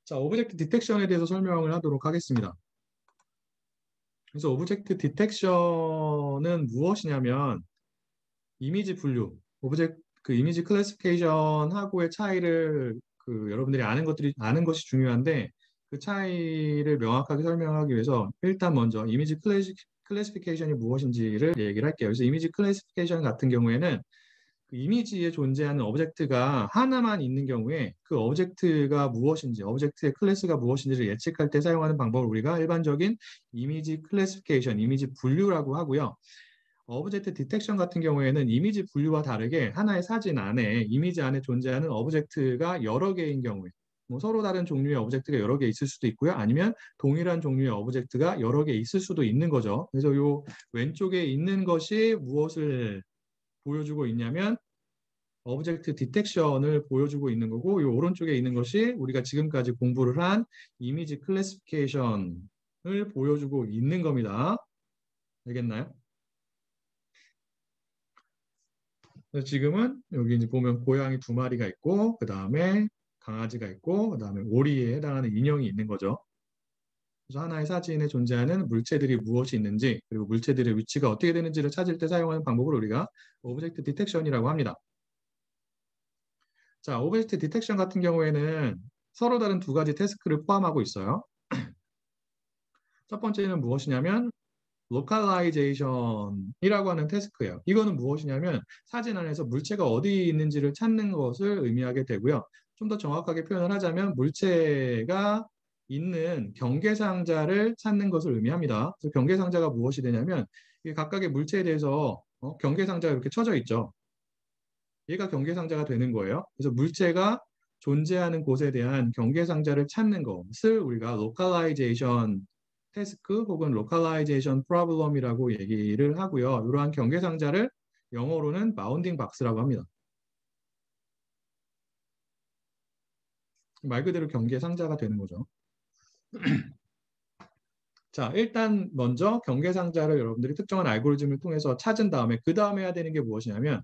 자, 오브젝트 디텍션에 대해서 설명을 하도록 하겠습니다. 그래서 오브젝트 디텍션은 무엇이냐면 이미지 분류, 이미지 클래시피케이션하고의 차이를 여러분들이 아는 것이 중요한데 그 차이를 명확하게 설명하기 위해서 일단 먼저 이미지 클래시피케이션이 무엇인지를 얘기를 할게요. 그래서 이미지 클래시피케이션 같은 경우에는 그 이미지에 존재하는 오브젝트가 하나만 있는 경우에 그 오브젝트가 무엇인지, 오브젝트의 클래스가 무엇인지를 예측할 때 사용하는 방법을 우리가 일반적인 이미지 클래시피케이션, 이미지 분류라고 하고요. 오브젝트 디텍션 같은 경우에는 이미지 분류와 다르게 하나의 사진 안에, 이미지 안에 존재하는 오브젝트가 여러 개인 경우에, 뭐 서로 다른 종류의 오브젝트가 여러 개 있을 수도 있고요. 아니면 동일한 종류의 오브젝트가 여러 개 있을 수도 있는 거죠. 그래서 요 왼쪽에 있는 것이 무엇을 보여주고 있냐면 오브젝트 디텍션을 보여주고 있는 거고, 이 오른쪽에 있는 것이 우리가 지금까지 공부를 한 이미지 클래시피케이션을 보여주고 있는 겁니다. 알겠나요? 그래서 지금은 여기 이제 보면 고양이 두 마리가 있고, 그 다음에 강아지가 있고, 그 다음에 오리에 해당하는 인형이 있는 거죠. 그래서 하나의 사진에 존재하는 물체들이 무엇이 있는지, 그리고 물체들의 위치가 어떻게 되는지를 찾을 때 사용하는 방법을 우리가 오브젝트 디텍션이라고 합니다. 자, 오브젝트 디텍션 같은 경우에는 서로 다른 두 가지 태스크를 포함하고 있어요. 첫 번째는 무엇이냐면 로컬라이제이션이라고 하는 태스크예요. 이거는 무엇이냐면 사진 안에서 물체가 어디 있는지를 찾는 것을 의미하게 되고요. 좀 더 정확하게 표현을 하자면 물체가 있는 경계상자를 찾는 것을 의미합니다. 그래서 경계상자가 무엇이 되냐면 각각의 물체에 대해서 경계상자가 이렇게 쳐져 있죠. 얘가 경계상자가 되는 거예요. 그래서 물체가 존재하는 곳에 대한 경계상자를 찾는 것을 우리가 로컬라이제이션 태스크 혹은 로컬라이제이션 프로블럼이라고 얘기를 하고요. 이러한 경계상자를 영어로는 바운딩 박스라고 합니다. 말 그대로 경계상자가 되는 거죠. 자, 일단 먼저 경계상자를 여러분들이 특정한 알고리즘을 통해서 찾은 다음에 그 다음에 해야 되는 게 무엇이냐면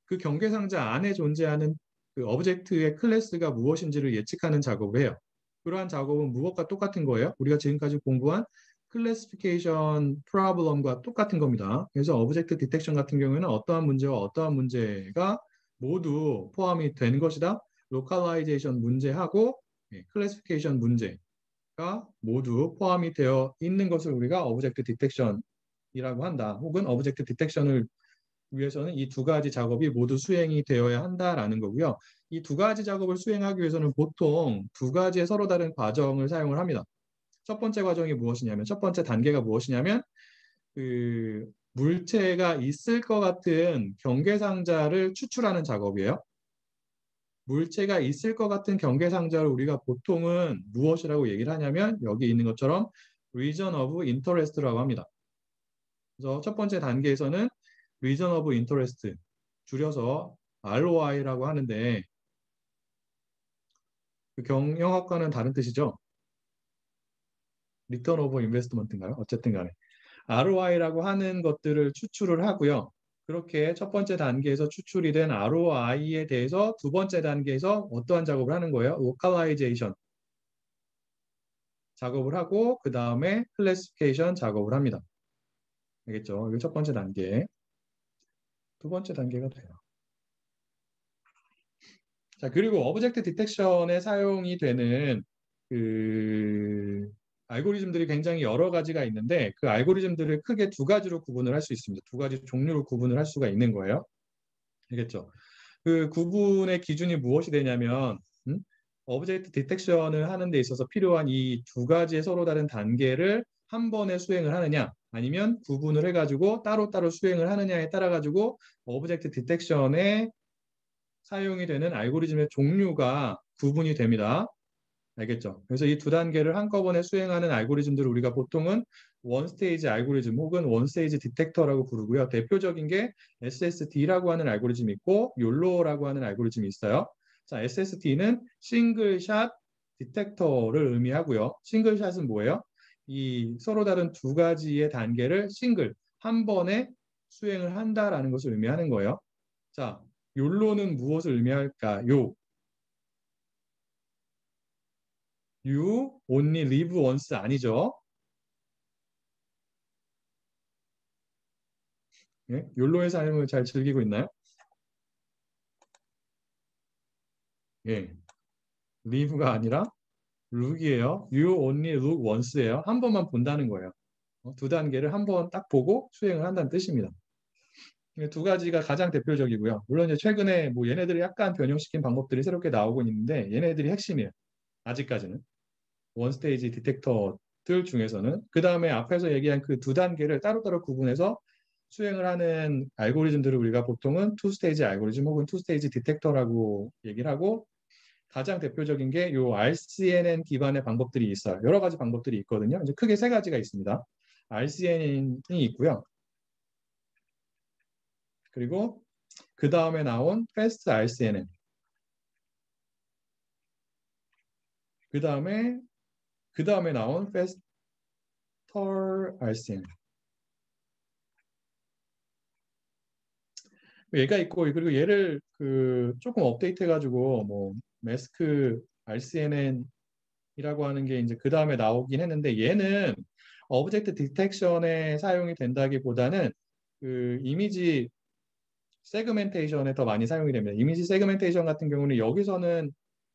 그 경계상자 안에 존재하는 그 오브젝트의 클래스가 무엇인지를 예측하는 작업을 해요. 그러한 작업은 무엇과 똑같은 거예요? 우리가 지금까지 공부한 클래시피케이션 프로블럼과 똑같은 겁니다. 그래서 오브젝트 디텍션 같은 경우에는 어떠한 문제와 어떠한 문제가 모두 포함이 된 것이다. 로컬라이제이션 문제하고 클래시피케이션 문제가 모두 포함이 되어 있는 것을 우리가 오브젝트 디텍션이라고 한다. 혹은 오브젝트 디텍션을 위해서는 이 두 가지 작업이 모두 수행이 되어야 한다라는 거고요. 이 두 가지 작업을 수행하기 위해서는 보통 두 가지의 서로 다른 과정을 사용을 합니다. 첫 번째 과정이 무엇이냐면, 첫 번째 단계가 무엇이냐면, 그 물체가 있을 것 같은 경계상자를 추출하는 작업이에요. 물체가 있을 것 같은 경계상자를 우리가 보통은 무엇이라고 얘기를 하냐면, 여기 있는 것처럼 region of interest라고 합니다. 그래서 첫 번째 단계에서는 region of interest, 줄여서 ROI라고 하는데 그 경영학과는 다른 뜻이죠. Return of Investment인가요? 어쨌든 간에 ROI라고 하는 것들을 추출을 하고요. 그렇게 첫 번째 단계에서 추출이 된 ROI에 대해서 두 번째 단계에서 어떠한 작업을 하는 거예요? Localization 작업을 하고 그 다음에 Classification 작업을 합니다. 알겠죠? 이게 첫 번째 단계. 두 번째 단계가 돼요. 자, 그리고 오브젝트 디텍션에 사용이 되는 그 알고리즘들이 굉장히 여러 가지가 있는데 그 알고리즘들을 크게 두 가지로 구분을 할 수 있습니다. 두 가지 종류로 구분을 할 수가 있는 거예요. 알겠죠? 그 구분의 기준이 무엇이 되냐면 오브젝트 디텍션을 하는 데 있어서 필요한 이 두 가지의 서로 다른 단계를 한 번에 수행을 하느냐 아니면 구분을 해가지고 따로따로 수행을 하느냐에 따라 가지고 오브젝트 디텍션에 사용이 되는 알고리즘의 종류가 구분이 됩니다. 알겠죠? 그래서 이 두 단계를 한꺼번에 수행하는 알고리즘들을 우리가 보통은 원스테이지 알고리즘 혹은 원스테이지 디텍터라고 부르고요. 대표적인 게 SSD라고 하는 알고리즘이 있고 YOLO라고 하는 알고리즘이 있어요. 자, SSD는 싱글샷 디텍터를 의미하고요. 싱글샷은 뭐예요? 이 서로 다른 두 가지의 단계를 한 번에 수행을 한다라는 것을 의미하는 거예요. 자, 욜로는 무엇을 의미할까요? You only live once 아니죠? 예? 욜로의 삶을 잘 즐기고 있나요? 예. live가 아니라 look이에요. You only look once예요. 한 번만 본다는 거예요. 두 단계를 한 번 딱 보고 수행을 한다는 뜻입니다. 두 가지가 가장 대표적이고요. 물론 이제 최근에 뭐 얘네들을 약간 변형시킨 방법들이 새롭게 나오고 있는데 얘네들이 핵심이에요. 아직까지는. 원스테이지 디텍터들 중에서는. 그 다음에 앞에서 얘기한 그 두 단계를 따로따로 구분해서 수행을 하는 알고리즘들을 우리가 보통은 투 스테이지 알고리즘 혹은 투 스테이지 디텍터라고 얘기를 하고 가장 대표적인 게 요 RCNN 기반의 방법들이 있어요. 여러 가지 방법들이 있거든요. 이제 크게 세 가지가 있습니다. RCNN이 있고요. 그리고 그 다음에 나온 Fast RCNN. 그 다음에 나온 Faster RCNN. 얘가 있고 그리고 얘를 그 조금 업데이트해가지고 뭐 매스크 RCNN이라고 하는 게 이제 그 다음에 나오긴 했는데 얘는 오브젝트 디텍션에 사용이 된다기보다는 그 이미지 세그멘테이션에 더 많이 사용이 됩니다. 이미지 세그멘테이션 같은 경우는 여기서는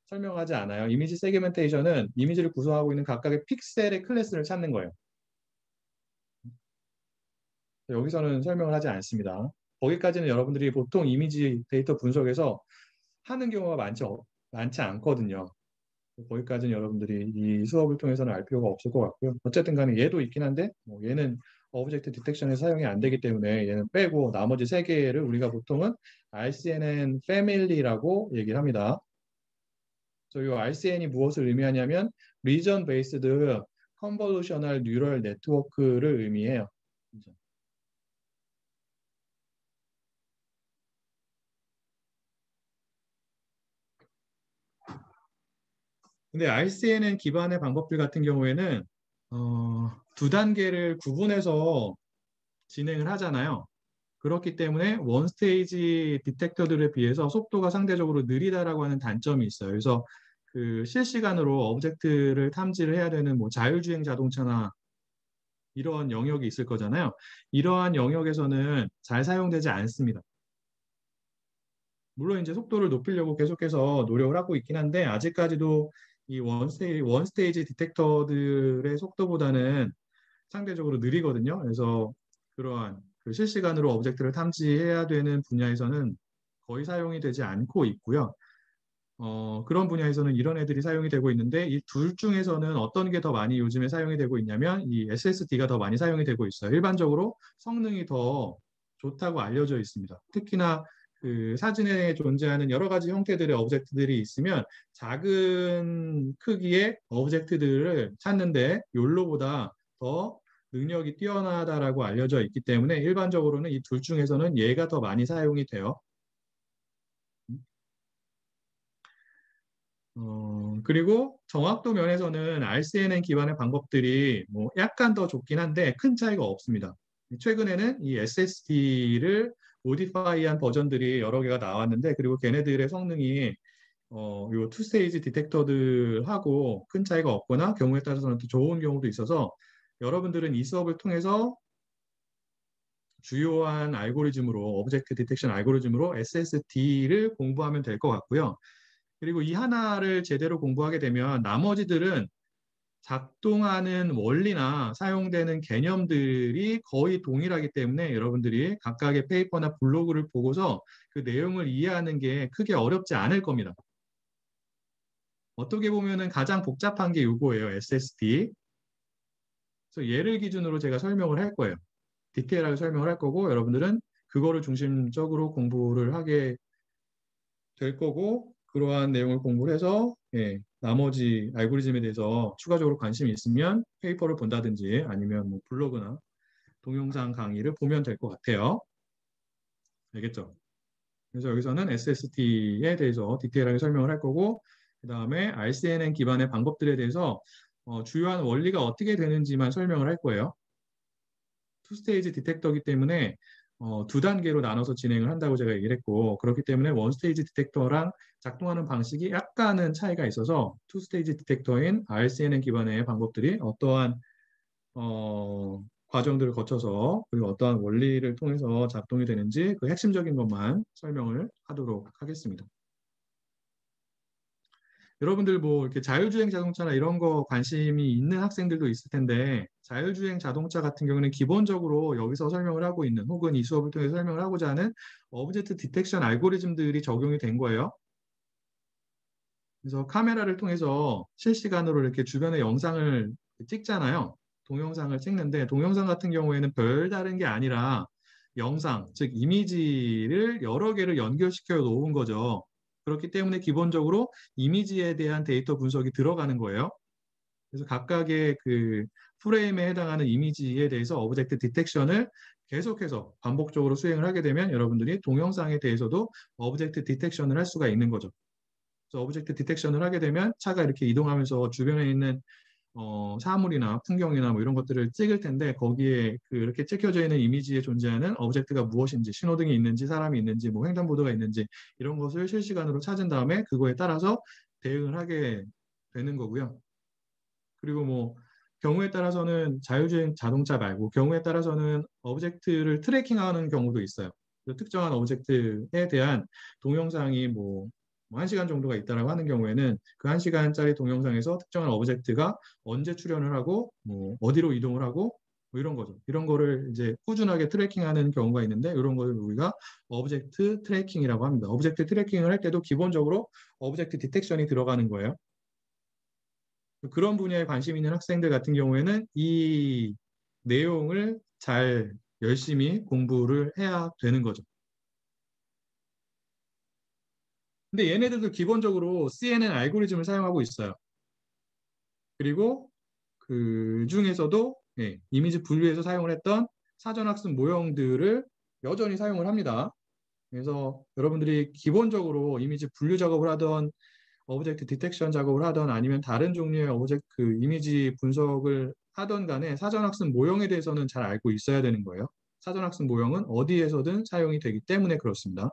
설명하지 않아요. 이미지 세그멘테이션은 이미지를 구성하고 있는 각각의 픽셀의 클래스를 찾는 거예요. 여기서는 설명을 하지 않습니다. 거기까지는 여러분들이 보통 이미지 데이터 분석에서 하는 경우가 많지 않거든요. 거기까지는 여러분들이 이 수업을 통해서는 알 필요가 없을 것 같고요. 어쨌든 간에 얘도 있긴 한데 뭐 얘는 오브젝트 디텍션에 사용이 안 되기 때문에 얘는 빼고 나머지 세 개를 우리가 보통은 RCNN 패밀리라고 얘기를 합니다. 그래서 이 RCN이 무엇을 의미하냐면 Region Based Convolutional Neural Network를 의미해요. 근데 RCNN 기반의 방법들 같은 경우에는 두 단계를 구분해서 진행을 하잖아요. 그렇기 때문에 원 스테이지 디텍터들에 비해서 속도가 상대적으로 느리다라고 하는 단점이 있어요. 그래서 그 실시간으로 오브젝트를 탐지를 해야 되는 뭐 자율주행 자동차나 이런 영역이 있을 거잖아요. 이러한 영역에서는 잘 사용되지 않습니다. 물론 이제 속도를 높이려고 계속해서 노력을 하고 있긴 한데 아직까지도 이 원 스테이지 디텍터들의 속도보다는 상대적으로 느리거든요. 그래서 그러한 그 실시간으로 오브젝트를 탐지해야 되는 분야에서는 거의 사용이 되지 않고 있고요. 그런 분야에서는 이런 애들이 사용이 되고 있는데 이 둘 중에서는 어떤 게 더 많이 요즘에 사용이 되고 있냐면 이 SSD가 더 많이 사용이 되고 있어요. 일반적으로 성능이 더 좋다고 알려져 있습니다. 특히나 그 사진에 존재하는 여러 가지 형태들의 오브젝트들이 있으면 작은 크기의 오브젝트들을 찾는데 욜로보다 더 능력이 뛰어나다라고 알려져 있기 때문에 일반적으로는 이 둘 중에서는 얘가 더 많이 사용이 돼요. 그리고 정확도 면에서는 RCNN 기반의 방법들이 뭐 약간 더 좋긴 한데 큰 차이가 없습니다. 최근에는 이 SSD를 모디파이한 버전들이 여러 개가 나왔는데 그리고 걔네들의 성능이 요 투스테이지 디텍터들하고 큰 차이가 없거나 경우에 따라서는 또 좋은 경우도 있어서 여러분들은 이 수업을 통해서 주요한 알고리즘으로 오브젝트 디텍션 알고리즘으로 SSD를 공부하면 될 것 같고요. 그리고 이 하나를 제대로 공부하게 되면 나머지들은 작동하는 원리나 사용되는 개념들이 거의 동일하기 때문에 여러분들이 각각의 페이퍼나 블로그를 보고서 그 내용을 이해하는 게 크게 어렵지 않을 겁니다. 어떻게 보면은 가장 복잡한 게 이거예요. SSD. 그래서 얘를 기준으로 제가 설명을 할 거예요. 디테일하게 설명을 할 거고 여러분들은 그거를 중심적으로 공부를 하게 될 거고 그러한 내용을 공부를 해서 나머지 알고리즘에 대해서 추가적으로 관심이 있으면 페이퍼를 본다든지 아니면 뭐 블로그나 동영상 강의를 보면 될 것 같아요. 알겠죠? 그래서 여기서는 SST에 대해서 디테일하게 설명을 할 거고 그 다음에 RCNN 기반의 방법들에 대해서 주요한 원리가 어떻게 되는지만 설명을 할 거예요. 투스테이지 디텍터이기 때문에 두 단계로 나눠서 진행을 한다고 제가 얘기를 했고, 그렇기 때문에 원 스테이지 디텍터랑 작동하는 방식이 약간은 차이가 있어서 투 스테이지 디텍터인 RCNN 기반의 방법들이 어떠한 과정들을 거쳐서 그리고 어떠한 원리를 통해서 작동이 되는지 그 핵심적인 것만 설명을 하도록 하겠습니다. 여러분들 뭐 이렇게 자율주행 자동차나 이런 거 관심이 있는 학생들도 있을 텐데, 자율주행 자동차 같은 경우는 기본적으로 여기서 설명을 하고 있는 혹은 이 수업을 통해 설명을 하고자 하는 오브젝트 디텍션 알고리즘들이 적용이 된 거예요. 그래서 카메라를 통해서 실시간으로 이렇게 주변의 영상을 찍잖아요. 동영상을 찍는데 동영상 같은 경우에는 별다른 게 아니라 영상, 즉 이미지를 여러 개를 연결시켜 놓은 거죠. 그렇기 때문에 기본적으로 이미지에 대한 데이터 분석이 들어가는 거예요. 그래서 각각의 그 프레임에 해당하는 이미지에 대해서 오브젝트 디텍션을 계속해서 반복적으로 수행을 하게 되면 여러분들이 동영상에 대해서도 오브젝트 디텍션을 할 수가 있는 거죠. 그래서 오브젝트 디텍션을 하게 되면 차가 이렇게 이동하면서 주변에 있는 사물이나 풍경이나 뭐 이런 것들을 찍을 텐데 거기에 그렇게 찍혀져 있는 이미지에 존재하는 오브젝트가 무엇인지, 신호등이 있는지, 사람이 있는지, 뭐 횡단보도가 있는지 이런 것을 실시간으로 찾은 다음에 그거에 따라서 대응을 하게 되는 거고요. 그리고 뭐 경우에 따라서는 자율주행 자동차 말고 경우에 따라서는 오브젝트를 트래킹하는 경우도 있어요. 특정한 오브젝트에 대한 동영상이 뭐 1시간 정도가 있다라고 하는 경우에는 그 1시간짜리 동영상에서 특정한 오브젝트가 언제 출현을 하고 뭐 어디로 이동을 하고 뭐 이런 거죠. 이런 거를 이제 꾸준하게 트래킹하는 경우가 있는데 이런 거를 우리가 오브젝트 트래킹이라고 합니다. 오브젝트 트래킹을 할 때도 기본적으로 오브젝트 디텍션이 들어가는 거예요. 그런 분야에 관심 있는 학생들 같은 경우에는 이 내용을 잘 열심히 공부를 해야 되는 거죠. 근데 얘네들도 기본적으로 CNN 알고리즘을 사용하고 있어요. 그리고 그 중에서도 이미지 분류에서 사용을 했던 사전학습 모형들을 여전히 사용을 합니다. 그래서 여러분들이 기본적으로 이미지 분류 작업을 하던 오브젝트 디텍션 작업을 하던 아니면 다른 종류의 오브젝트 그 이미지 분석을 하던 간에 사전학습 모형에 대해서는 잘 알고 있어야 되는 거예요. 사전학습 모형은 어디에서든 사용이 되기 때문에 그렇습니다.